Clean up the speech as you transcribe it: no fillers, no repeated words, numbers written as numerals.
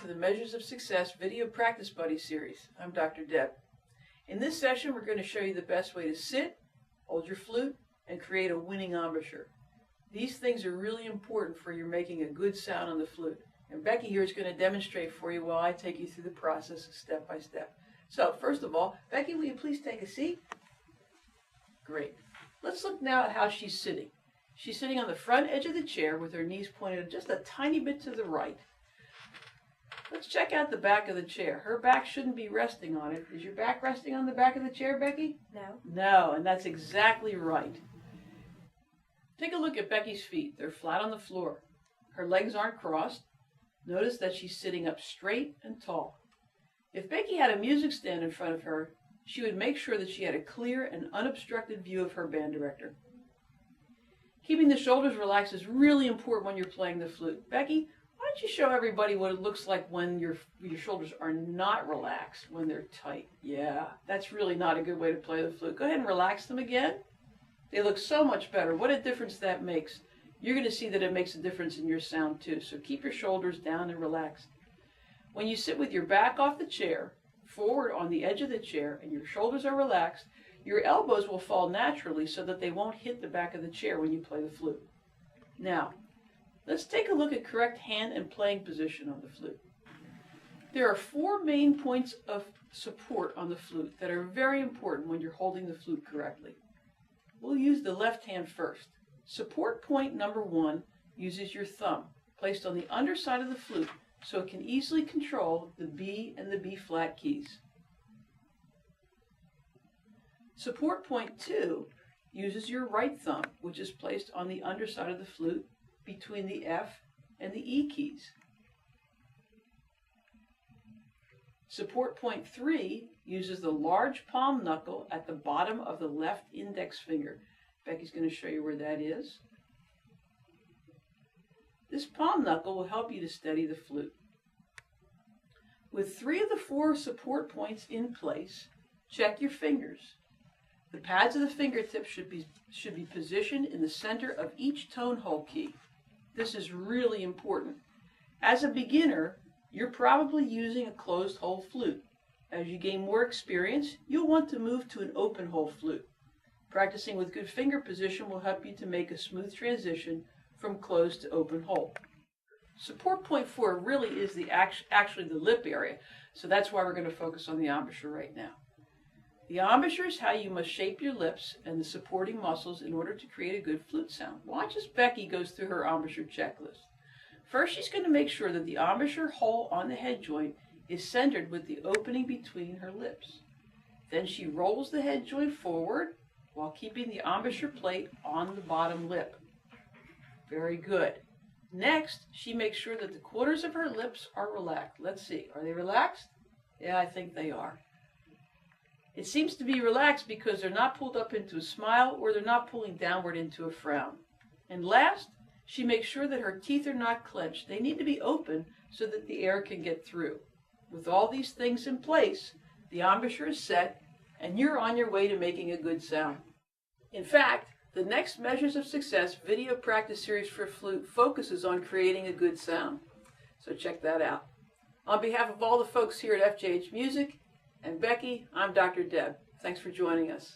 to the Measures of Success Video Practice Buddy series. I'm Dr. Deb. In this session, we're going to show you the best way to sit, hold your flute, and create a winning embouchure. These things are really important for your making a good sound on the flute. And Becky here is going to demonstrate for you while I take you through the process step by step. So, first of all, Becky, will you please take a seat? Great. Let's look now at how she's sitting. She's sitting on the front edge of the chair with her knees pointed just a tiny bit to the right. Let's check out the back of the chair. Her back shouldn't be resting on it. Is your back resting on the back of the chair, Becky? No. No, and that's exactly right. Take a look at Becky's feet. They're flat on the floor. Her legs aren't crossed. Notice that she's sitting up straight and tall. If Becky had a music stand in front of her, she would make sure that she had a clear and unobstructed view of her band director. Keeping the shoulders relaxed is really important when you're playing the flute. Becky, why don't you show everybody what it looks like when your shoulders are not relaxed, when they're tight. Yeah, that's really not a good way to play the flute. Go ahead and relax them again. They look so much better. What a difference that makes. You're going to see that it makes a difference in your sound too. So keep your shoulders down and relaxed. When you sit with your back off the chair, forward on the edge of the chair, and your shoulders are relaxed, your elbows will fall naturally so that they won't hit the back of the chair when you play the flute. Now, let's take a look at correct hand and playing position on the flute. There are 4 main points of support on the flute that are very important when you're holding the flute correctly. We'll use the left hand first. Support point number 1 uses your thumb, placed on the underside of the flute so it can easily control the B and the B flat keys. Support point 2 uses your right thumb, which is placed on the underside of the flute between the F and the E keys. Support point 3 uses the large palm knuckle at the bottom of the left index finger. Becky's going to show you where that is. This palm knuckle will help you to steady the flute. With 3 of the 4 support points in place, check your fingers. The pads of the fingertips should be positioned in the center of each tone hole key. This is really important. As a beginner, you're probably using a closed hole flute. As you gain more experience, you'll want to move to an open hole flute. Practicing with good finger position will help you to make a smooth transition from closed to open hole. Support point 4 really is actually the lip area, so that's why we're going to focus on the embouchure right now. The embouchure is how you must shape your lips and the supporting muscles in order to create a good flute sound. Watch as Becky goes through her embouchure checklist. First, she's going to make sure that the embouchure hole on the head joint is centered with the opening between her lips. Then she rolls the head joint forward while keeping the embouchure plate on the bottom lip. Very good. Next, she makes sure that the corners of her lips are relaxed. Let's see, are they relaxed? Yeah, I think they are. It seems to be relaxed because they're not pulled up into a smile or they're not pulling downward into a frown. And last, she makes sure that her teeth are not clenched. They need to be open so that the air can get through. With all these things in place, the embouchure is set and you're on your way to making a good sound. In fact, the next Measures of Success video practice series for flute focuses on creating a good sound. So check that out. On behalf of all the folks here at FJH Music and Becky, I'm Dr. Deb. Thanks for joining us.